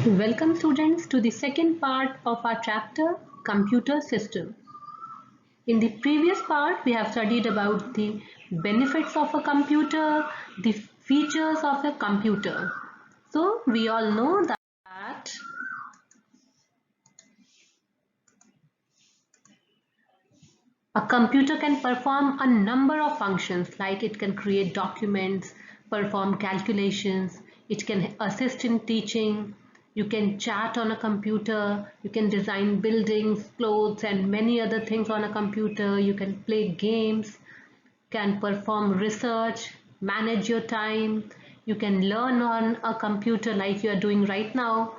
Welcome students to the second part of our chapter Computer System. In the previous part we have studied about the benefits of a computer, the features of a computer. So we all know that a computer can perform a number of functions, like it can create documents, perform calculations, it can assist in teaching, you can chat on a computer, you can design buildings, clothes and many other things on a computer, you can play games, can perform research, manage your time, you can learn on a computer like you are doing right now,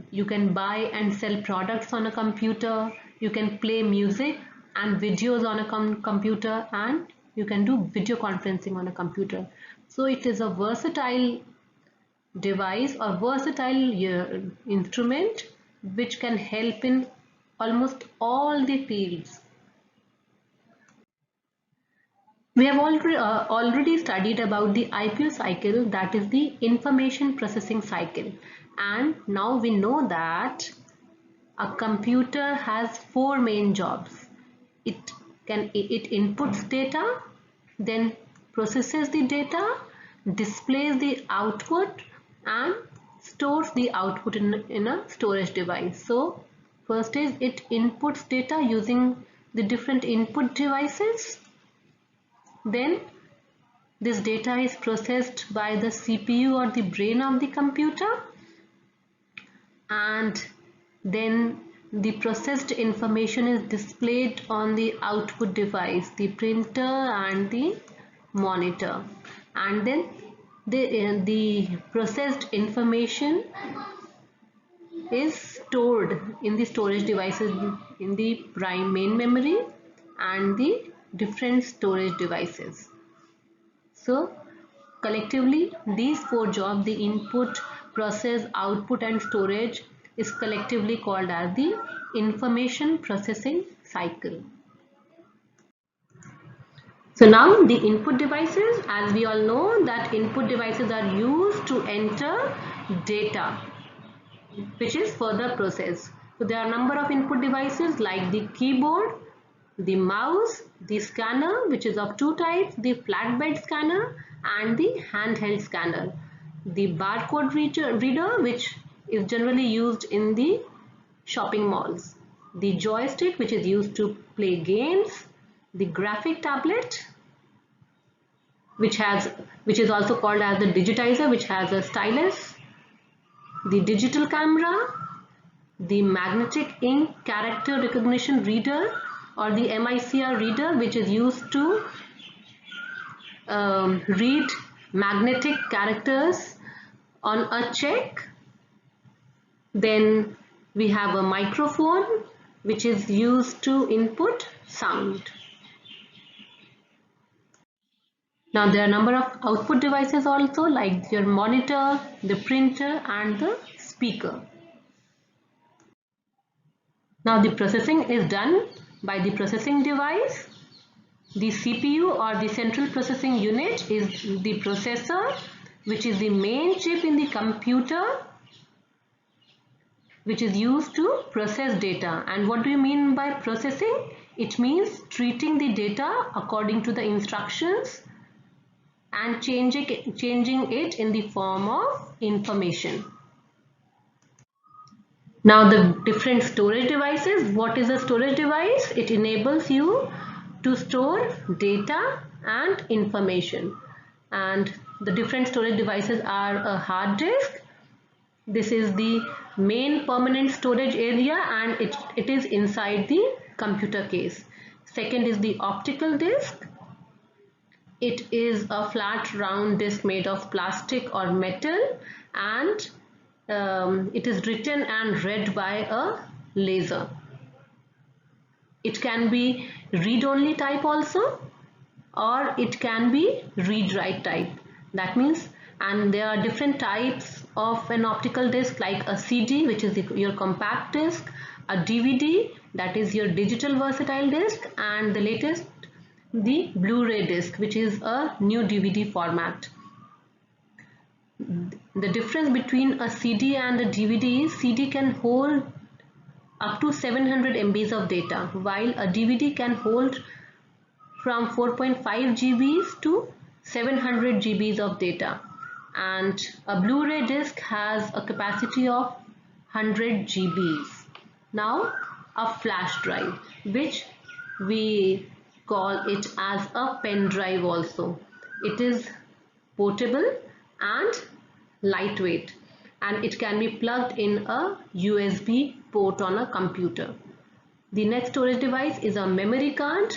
you can buy and sell products on a computer, you can play music and videos on a computer, and you can do video conferencing on a computer. So it is a versatile device or versatile instrument which can help in almost all the fields. We have already studied about the IPO cycle, that is the information processing cycle, and now we know that a computer has four main jobs. It inputs data, then processes the data, displays the output and stores the output in a storage device. So first is it inputs data using the different input devices. Then this data is processed by the CPU or the brain of the computer, and then the processed information is displayed on the output device, the printer and the monitor, and then the processed information is stored in the storage devices in the main memory and the different storage devices. So collectively these four jobs, the input, process, output and storage, is collectively called as the information processing cycle. So now the input devices, as we all know that input devices are used to enter data which is further processed. So there are a number of input devices like the keyboard, the mouse, the scanner which is of two types, the flatbed scanner and the handheld scanner. The barcode reader which is generally used in the shopping malls. The joystick which is used to play games. The graphic tablet which is also called as the digitizer, which has a stylus. The digital camera, the magnetic ink character recognition reader or the MICR reader which is used to read magnetic characters on a check. Then we have a microphone which is used to input sound. Now there are a number of output devices also, like your monitor, the printer and the speaker. Now the processing is done by the processing device. The CPU or the central processing unit is the processor, which is the main chip in the computer, which is used to process data. And what do you mean by processing? It means treating the data according to the instructions and changing it in the form of information. Now the different storage devices. What is a storage device? It enables you to store data and information. And the different storage devices are a hard disk. This is the main permanent storage area and it is inside the computer case. Second is the optical disk. It is a flat round disk made of plastic or metal, and it is written and read by a laser. It can be read-only type also, or it can be read-write type. That means, and there are different types of an optical disc, like a CD, which is your compact disc, a DVD, that is your digital versatile disc, and the latest, the Blu-ray disc, which is a new DVD format. The difference between a CD and a DVD is CD can hold up to 700 MBs of data, while a DVD can hold from 4.5 GBs to 700 GBs of data, and a Blu-ray disc has a capacity of 100 GBs. Now a flash drive, which we call it as a pen drive also. It is portable and lightweight, and it can be plugged in a USB port on a computer. The next storage device is a memory card.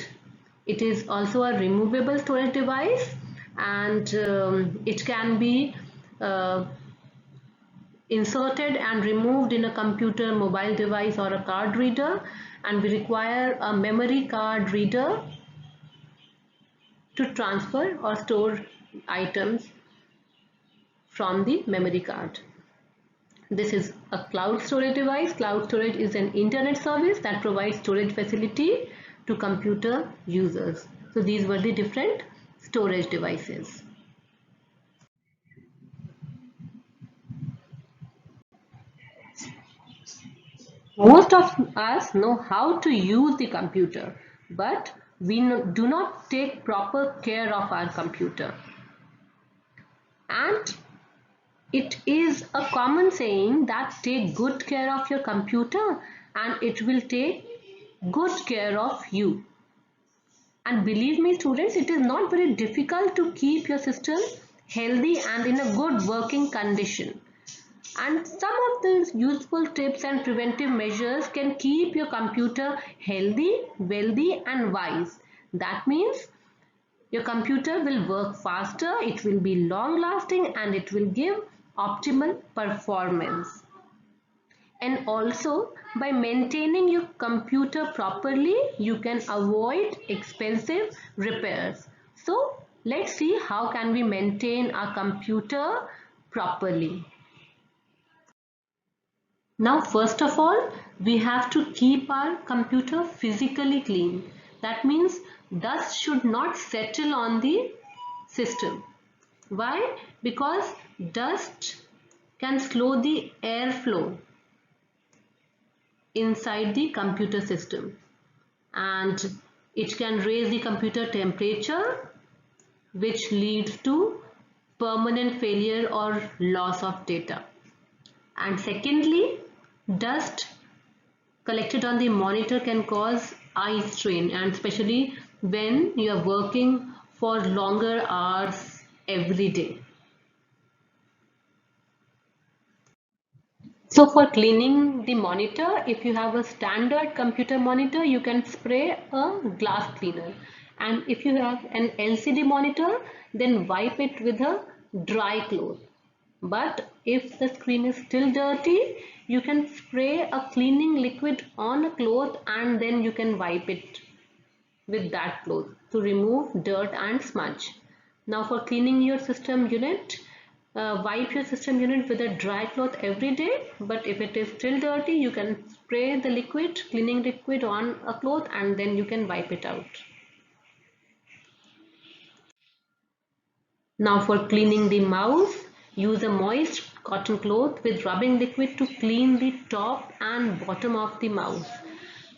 It is also a removable storage device, and it can be uh, inserted and removed in a computer, mobile device, or a card reader, and we require a memory card reader to transfer or store items from the memory card. This is a cloud storage device. Cloud storage is an internet service that provides storage facility to computer users. So these were the different storage devices. Most of us know how to use the computer, but we do not take proper care of our computer. And it is a common saying that take good care of your computer and it will take good care of you. And believe me students, it is not very difficult to keep your system healthy and in a good working condition. And some of the useful tips and preventive measures can keep your computer healthy, wealthy and wise. That means your computer will work faster, it will be long lasting, and it will give optimal performance. And also, by maintaining your computer properly, you can avoid expensive repairs. So let's see how can we maintain our computer properly. Now first of all, we have to keep our computer physically clean. That means dust should not settle on the system. Why? Because dust can slow the airflow inside the computer system, and it can raise the computer temperature, which leads to permanent failure or loss of data. And secondly, dust collected on the monitor can cause eye strain, and especially when you are working for longer hours every day. So for cleaning the monitor, if you have a standard computer monitor, you can spray a glass cleaner. And if you have an LCD monitor, then wipe it with a dry cloth. But if the screen is still dirty, you can spray a cleaning liquid on a cloth and then you can wipe it with that cloth to remove dirt and smudge. Now for cleaning your system unit, wipe your system unit with a dry cloth every day, but if it is still dirty, you can spray the liquid, cleaning liquid on a cloth and then you can wipe it out. Now for cleaning the mouse, use a moist cotton cloth with rubbing liquid to clean the top and bottom of the mouse.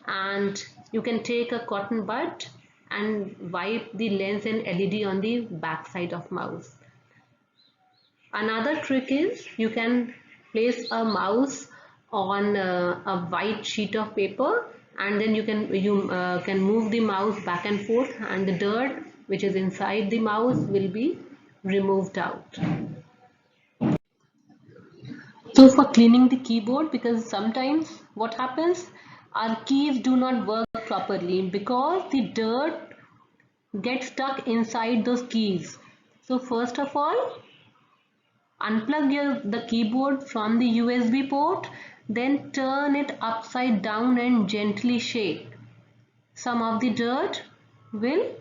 And you can take a cotton bud and wipe the lens and LED on the back side of mouse. Another trick is you can place a mouse on a white sheet of paper, and then you can move the mouse back and forth, and the dirt which is inside the mouse will be removed out. So for cleaning the keyboard, because sometimes what happens, our keys do not work properly because the dirt gets stuck inside those keys. So first of all, unplug the keyboard from the USB port, then turn it upside down and gently shake. Some of the dirt will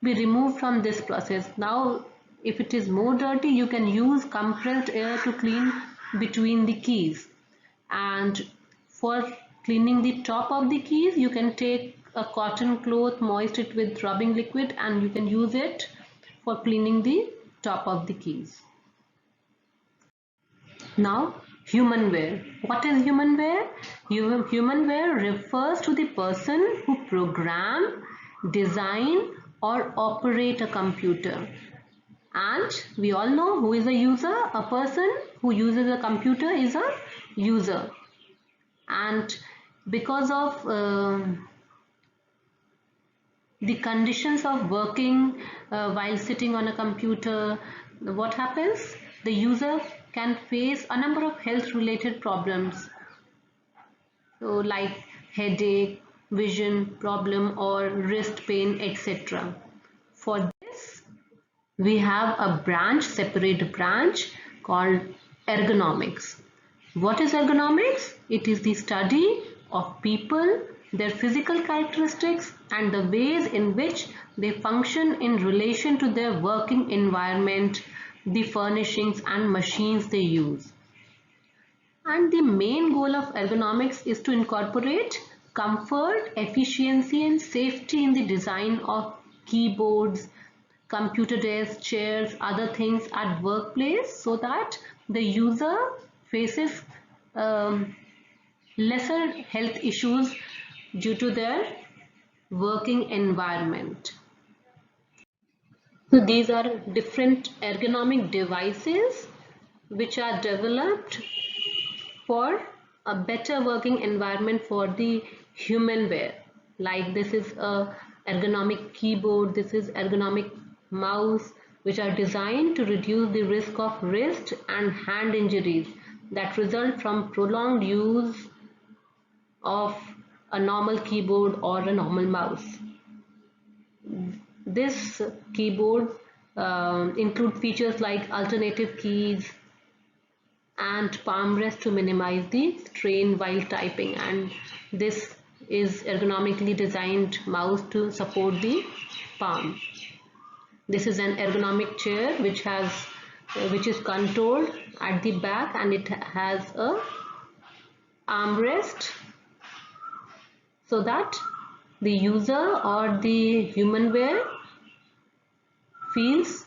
be removed from this process. Now if it is more dirty, you can use compressed air to clean between the keys. And for cleaning the top of the keys, you can take a cotton cloth, moist it with rubbing liquid, and you can use it for cleaning the top of the keys. Now, humanware. What is humanware? Humanware refers to the person who program, design or operate a computer. And we all know who is a user. A person who uses a computer is a user. And because of the conditions of working while sitting on a computer, what happens? The user can face a number of health related problems, so like headache, vision problem or wrist pain, etc. For this we have a separate branch called ergonomics. What is ergonomics? It is the study of people, their physical characteristics and the ways in which they function in relation to their working environment, the furnishings and machines they use. And the main goal of ergonomics is to incorporate comfort, efficiency and safety in the design of keyboards, computer desks, chairs, other things at workplace, so that the user faces lesser health issues due to their working environment. So these are different ergonomic devices which are developed for a better working environment for the human wear. Like this is a ergonomic keyboard, this is ergonomic mouse, which are designed to reduce the risk of wrist and hand injuries that result from prolonged use of a normal keyboard or a normal mouse. This keyboard include features like alternative keys and palm rest to minimize the strain while typing, and this is ergonomically designed mouse to support the palm. This is an ergonomic chair which is controlled at the back, and it has a armrest so that the user or the human wear feels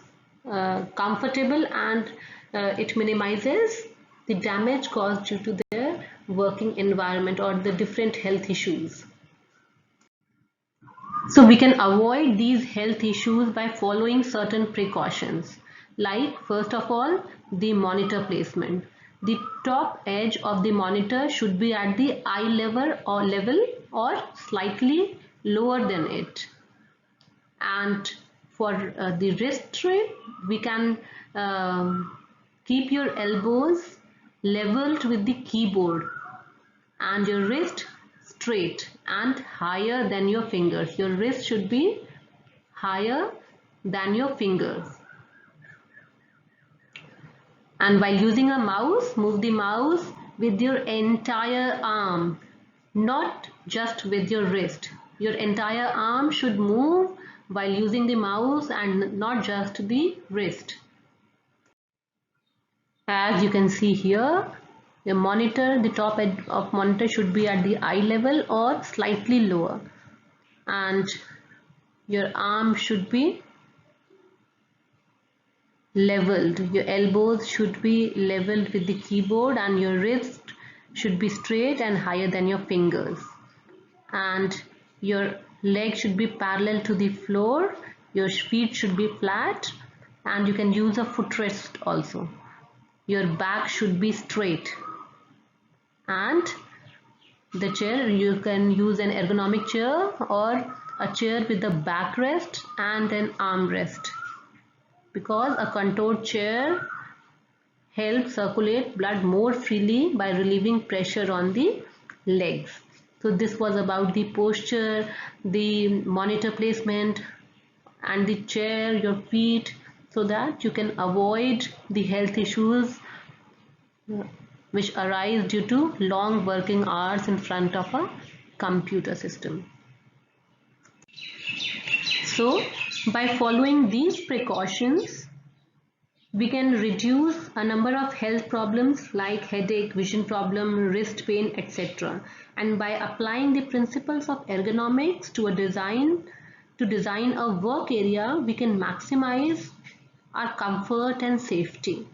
comfortable, and it minimizes the damage caused due to their working environment or the different health issues. So we can avoid these health issues by following certain precautions, like first of all, the monitor placement. The top edge of the monitor should be at the eye level or slightly lower than it. And for the wrist tray, we can keep your elbows leveled with the keyboard and your wrist straight and higher than your fingers. Your wrist should be higher than your fingers. And while using a mouse, move the mouse with your entire arm, not just with your wrist. Your entire arm should move while using the mouse and not just the wrist. As you can see here, the monitor, the top edge of monitor should be at the eye level or slightly lower, and your arm should be leveled. Your elbows should be leveled with the keyboard and your wrist should be straight and higher than your fingers, and your legs should be parallel to the floor. Your feet should be flat, and you can use a footrest also. Your back should be straight, and the chair, you can use an ergonomic chair or a chair with a backrest and an armrest, because a contoured chair helps circulate blood more freely by relieving pressure on the legs. So this was about the posture, the monitor placement and the chair, your feet, so that you can avoid the health issues which arise due to long working hours in front of a computer system. So by following these precautions, we can reduce a number of health problems like headache, vision problem, wrist pain, etc. And by applying the principles of ergonomics to design a work area, we can maximize our comfort and safety.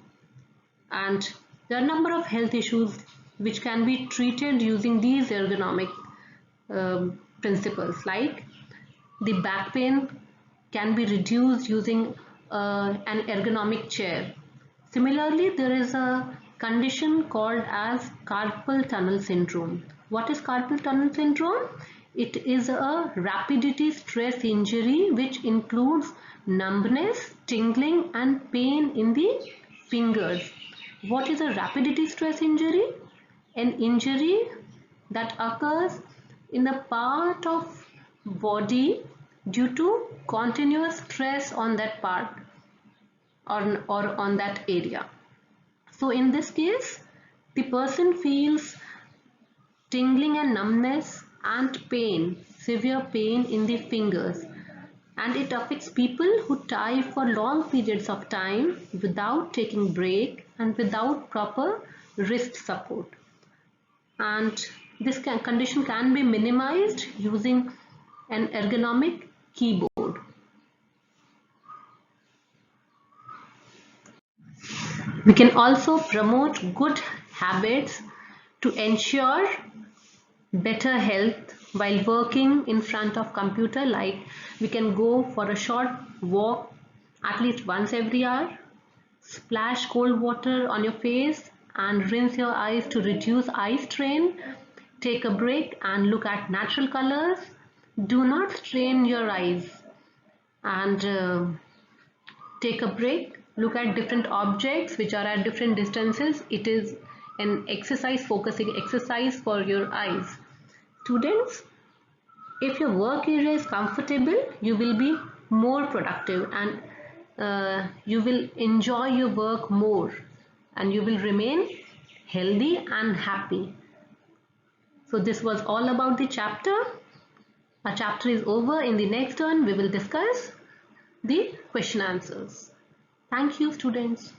And There are a number of health issues which can be treated using these ergonomic principles, like the back pain can be reduced using an ergonomic chair. Similarly, there is a condition called as carpal tunnel syndrome. What is carpal tunnel syndrome? It is a rapidity stress injury which includes numbness, tingling and pain in the fingers. What is a rapidity stress injury? An injury that occurs in the part of body due to continuous stress on that part or on that area. So in this case, the person feels tingling and numbness and pain, severe pain in the fingers, and it affects people who type for long periods of time without taking break and without proper wrist support. And this condition can be minimized using an ergonomic keyboard. We can also promote good habits to ensure better health while working in front of computer, like we can go for a short walk at least once every hour, splash cold water on your face and rinse your eyes to reduce eye strain, take a break and look at natural colors, do not strain your eyes, and take a break, look at different objects which are at different distances. It is an exercise, focusing exercise for your eyes. Students, if your work area is comfortable, you will be more productive and you will enjoy your work more and you will remain healthy and happy. So this was all about the chapter. Our chapter is over. In the next one, we will discuss the question answers. Thank you, students.